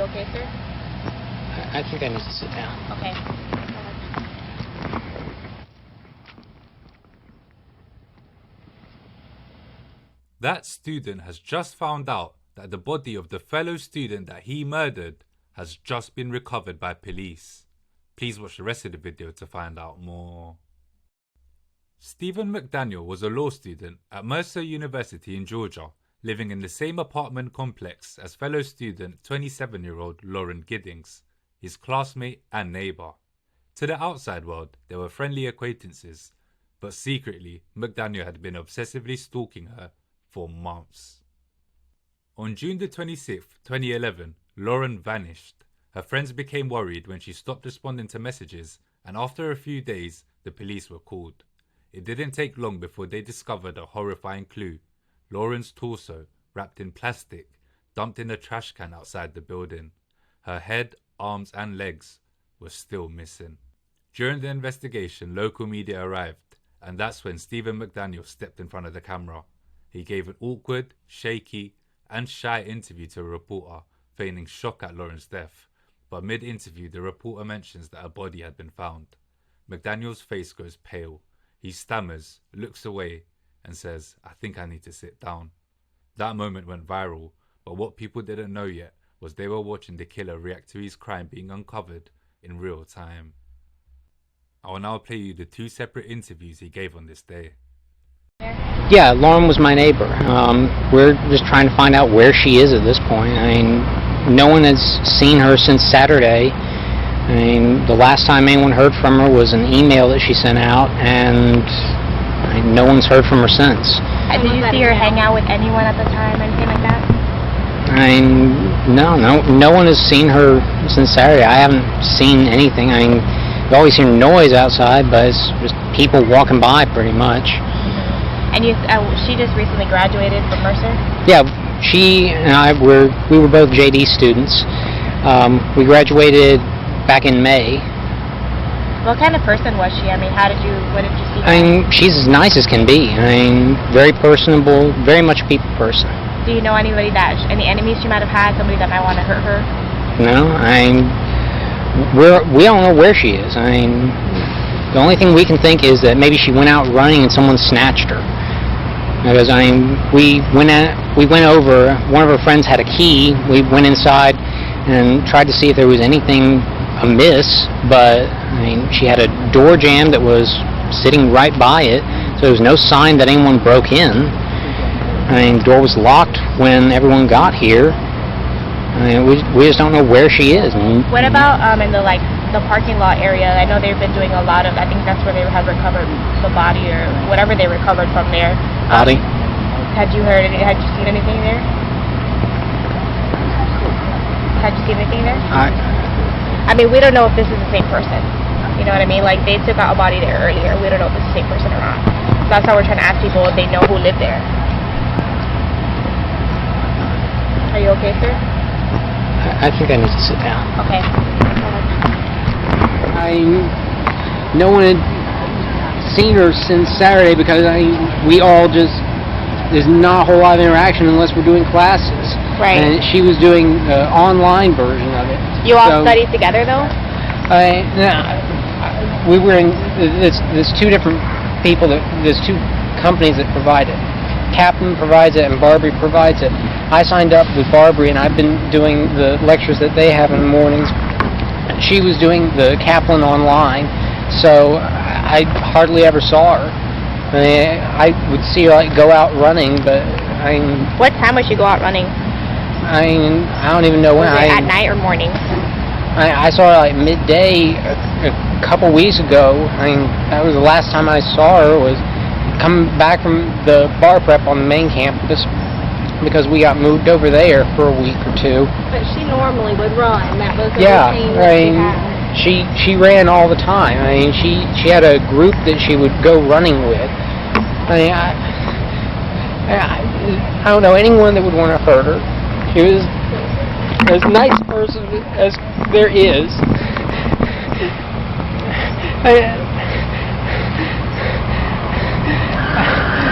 okay, sir? I think I need to sit down. Okay. That student has just found out that the body of the fellow student that he murdered has just been recovered by police. Please watch the rest of the video to find out more. Stephen McDaniel was a law student at Mercer University in Georgia, living in the same apartment complex as fellow student 27-year-old Lauren Giddings, his classmate and neighbour. To the outside world, they were friendly acquaintances, but secretly, McDaniel had been obsessively stalking her for months. On June the 26th, 2011, Lauren vanished. Her friends became worried when she stopped responding to messages, and after a few days, the police were called. It didn't take long before they discovered a horrifying clue: Lauren's torso, wrapped in plastic, dumped in a trash can outside the building. Her head, arms and legs were still missing. During the investigation, local media arrived, and that's when Stephen McDaniel stepped in front of the camera. He gave an awkward, shaky and shy interview to a reporter, feigning shock at Lauren's death. But mid-interview, the reporter mentions that a body had been found. McDaniel's face goes pale. He stammers, looks away, and says, "I think I need to sit down." That moment went viral, but what people didn't know yet was they were watching the killer react to his crime being uncovered in real time. I will now play you the two separate interviews he gave on this day. Yeah, Lauren was my neighbor. We're just trying to find out where she is at this point. I mean, no one has seen her since Saturday. I mean, the last time anyone heard from her was an email that she sent out, and no one's heard from her since. Did you see her hang out with anyone at the time, anything like that? I mean, no one has seen her since Saturday. I haven't seen anything. I mean, you always hear noise outside, but it's just people walking by pretty much. And she just recently graduated from Mercer? Yeah, she and I were both JD students. We graduated back in May. What kind of person was she? I mean, what did you see? I mean, she's as nice as can be. I mean, very personable, very much a people person. Do you know any enemies she might have had, somebody that might want to hurt her? No, we don't know where she is. I mean, the only thing we can think is that maybe she went out running and someone snatched her. Because we went over. One of her friends had a key. We went inside and tried to see if there was anything amiss, but I mean, she had a door jamb that was sitting right by it, so there was no sign that anyone broke in. I mean, the door was locked when everyone got here. I mean, we just don't know where she is. What about in the parking lot area? I know they've been doing a lot of. I think that's where they have recovered the body or whatever they recovered from there. Body. Had you seen anything there? Had you seen anything there? I mean, we don't know if this is the same person. You know what I mean? Like, they took out a body there earlier. We don't know if it's the same person or not. So that's how we're trying to ask people if they know who lived there. Are you okay, sir? I think I need to sit down. Okay. No one had seen her since Saturday because there's not a whole lot of interaction unless we're doing classes. Right. And she was doing the online version of it. You all studied together, though? We were in. There's two different people there's two companies that provide it. Kaplan provides it and Barbary provides it. I signed up with Barbary and I've been doing the lectures that they have in the mornings. She was doing the Kaplan online, so I hardly ever saw her. I would see her go out running, but What time would she go out running? I don't even know when. Was it at night or morning? I saw her midday a couple weeks ago. That was the last time I saw her, was coming back from the bar prep on the main campus because we got moved over there for a week or two. But she normally would run. That was the routine that she ran all the time. She had a group that she would go running with. I don't know anyone that would want to hurt her. She was as nice a person as there is.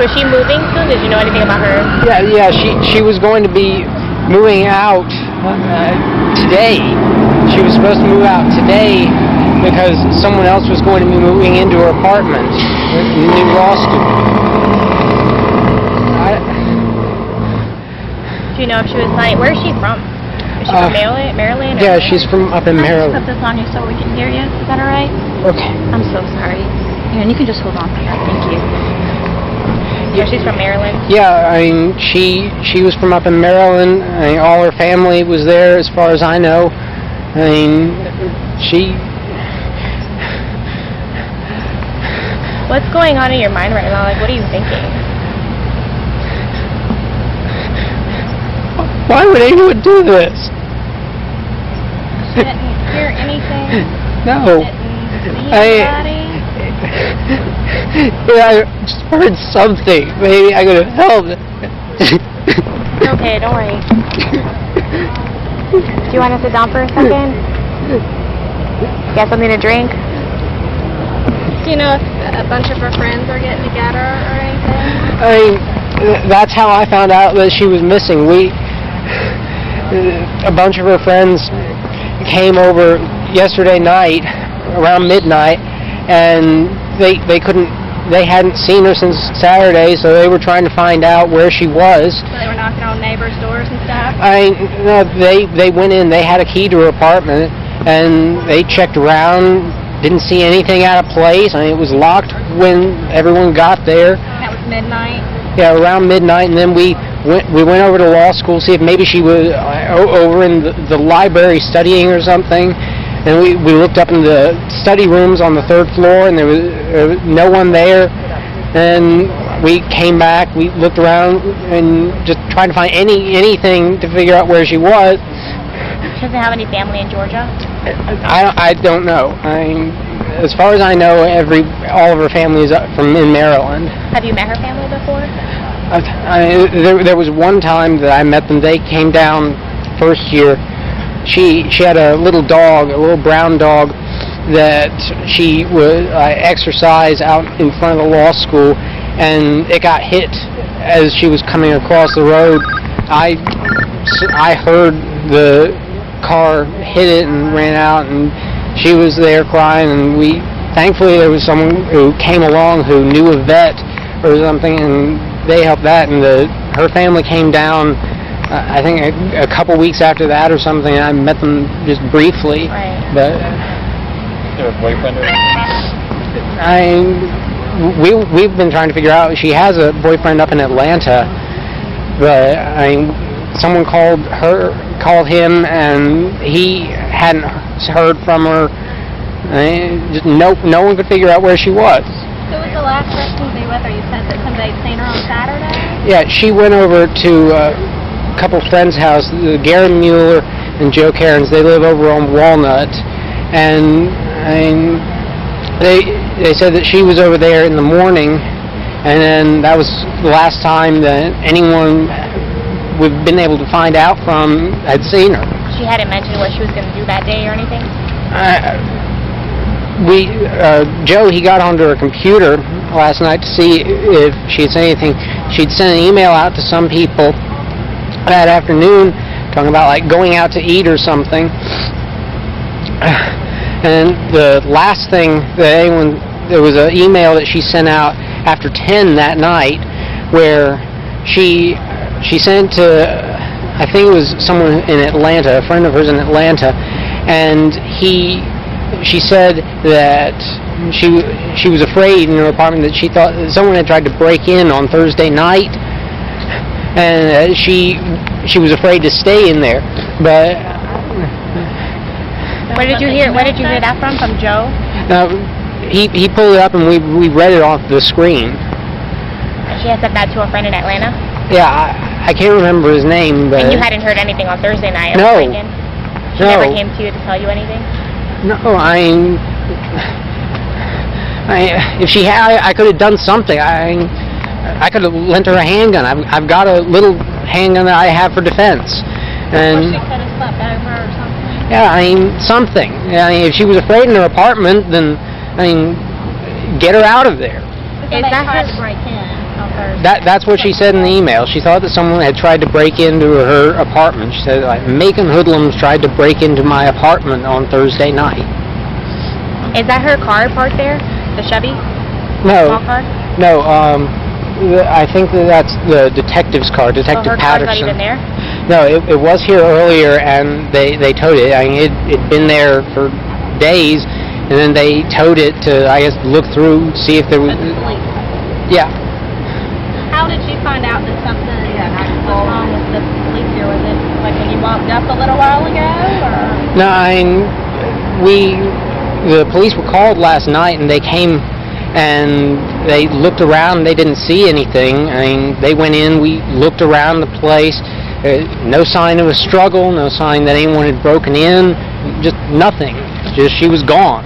Was she moving soon? Did you know anything about her? Yeah. She was going to be moving out Today. She was supposed to move out today because someone else was going to be moving into her apartment in the new law school. Do you know if she was like, where is she from? Is she from Maryland? Yeah, she's from up in Maryland. Put this on you so we can hear you. Is that all right? Okay. I'm so sorry. Here, and you can just hold on here. Thank you. Yeah, she's from Maryland. Yeah, I mean, she was from up in Maryland. I mean, all her family was there, as far as I know. I mean, she... What's going on in your mind right now? Like, what are you thinking? Why would anyone do this? She didn't hear anything? No. Didn't see anybody? I just heard something. Maybe I could have helped. Okay, don't worry. Do you want to sit down for a second? Get something to drink? Do you know if a bunch of her friends are getting together or anything? That's how I found out that she was missing. A bunch of her friends came over yesterday night around midnight, and they hadn't seen her since Saturday, so they were trying to find out where she was. So they were knocking on neighbors' doors and stuff? No, they went in, they had a key to her apartment, and they checked around, didn't see anything out of place. I mean, it was locked when everyone got there. That was midnight? Yeah, around midnight, and then we went over to law school, see if maybe she was over in the library studying or something. And we looked up in the study rooms on the 3rd floor, and there was no one there. And we came back, we looked around, and just tried to find anything to figure out where she was. She doesn't have any family in Georgia? I don't know. As far as I know, all of her family is from in Maryland. Have you met her family before? There was one time that I met them. They came down first year. She had a little dog, a little brown dog, that she would exercise out in front of the law school, and it got hit as she was coming across the road. I heard the car hit it and ran out, and she was there crying, and thankfully there was someone who came along who knew a vet or something, and they helped that, and her family came down I think a couple weeks after that or something. I met them just briefly. Right. But Is there a boyfriend or we've been trying to figure out. She has a boyfriend up in Atlanta, but someone called him, and he hadn't heard from her. No one could figure out where she was. Who was the last person to be with her? You said that somebody had seen her on Saturday? Yeah, she went over to a couple friends' house, Gary Mueller and Joe Cairns. They live over on Walnut, and they said that she was over there in the morning, and then that was the last time that anyone we've been able to find out from had seen her. She hadn't mentioned what she was going to do that day or anything? Joe, he got onto her computer last night to see if she had said anything. She'd sent an email out to some people that afternoon talking about like going out to eat or something. And the last thing that there was an email that she sent out after 10 that night where she sent to, I think it was someone in Atlanta, a friend of hers in Atlanta, and she said that she was afraid in her apartment that she thought that someone had tried to break in on Thursday night, and she was afraid to stay in there. But where did you hear that from Joe? He pulled it up, and we read it off the screen. She had said that to a friend in Atlanta? Yeah, I can't remember his name, but... And you hadn't heard anything on Thursday night? No. She never came to you to tell you anything? No, if she had, I could have done something. I could have lent her a handgun. I've got a little handgun that I have for defense. And Or she could have slept over or something. Yeah, something. If she was afraid in her apartment, then get her out of there. So they tried to break in on Thursday. That's what she said in the email. She thought that someone had tried to break into her apartment. She said, like, Macon hoodlums tried to break into my apartment on Thursday night. Is that her car parked there? The Chevy? No. Small car? No, I think that's the detective's car, Detective her car's not Patterson. even there? No, it was here earlier, and they towed it. I mean, it'd been there for days, and then they towed it to, I guess, look through, see if there was... Yeah. How did you find out that something was wrong with the police here? Was it like when you walked up a little while ago, or? No, I mean, the police were called last night, and they came and they looked around. They didn't see anything. I mean, they went in, we looked around the place. No sign of a struggle, no sign that anyone had broken in, just nothing. Just she was gone.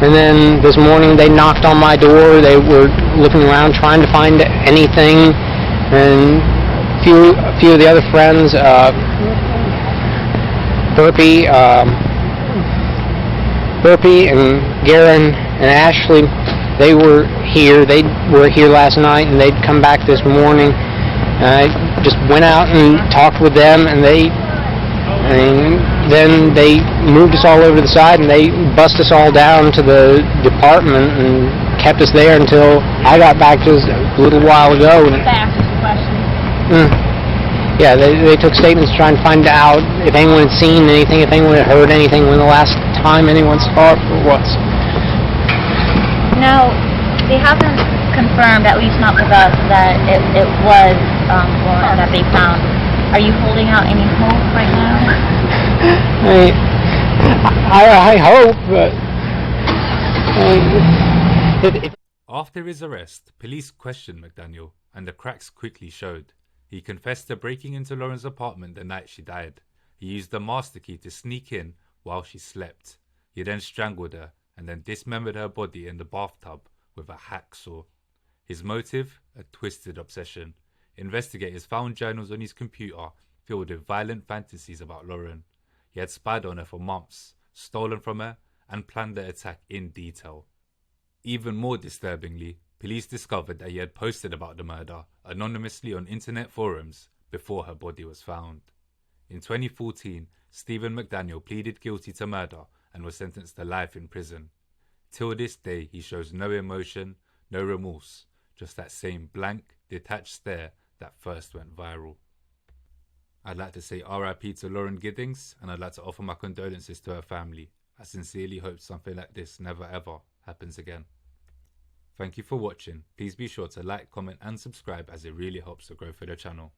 And then this morning they knocked on my door. They were looking around trying to find anything. And a few of the other friends, Burpee and Garen and Ashley, they were here. They were here last night, and they'd come back this morning. I just went out and talked with them, and then they moved us all over to the side, and they bussed us all down to the department and kept us there until I got back just a little while ago. Yeah, they took statements trying to find out if anyone had seen anything, if anyone had heard anything, when the last time anyone saw it was. No, they haven't confirmed, at least not with us, that it was Lauren that they found. Are you holding out any hope right now? I hope, but... After his arrest, police questioned McDaniel, and the cracks quickly showed. He confessed to breaking into Lauren's apartment the night she died. He used the master key to sneak in while she slept. He then strangled her and then dismembered her body in the bathtub with a hacksaw. His motive? A twisted obsession. Investigators found journals on his computer filled with violent fantasies about Lauren. He had spied on her for months, stolen from her, and planned the attack in detail. Even more disturbingly, police discovered that he had posted about the murder anonymously on internet forums before her body was found. In 2014, Stephen McDaniel pleaded guilty to murder and was sentenced to life in prison. Till this day, he shows no emotion, no remorse, just that same blank, detached stare that first went viral. I'd like to say RIP to Lauren Giddings, and I'd like to offer my condolences to her family. I sincerely hope something like this never ever happens again. Thank you for watching. Please be sure to like, comment and subscribe, as it really helps the growth of the channel.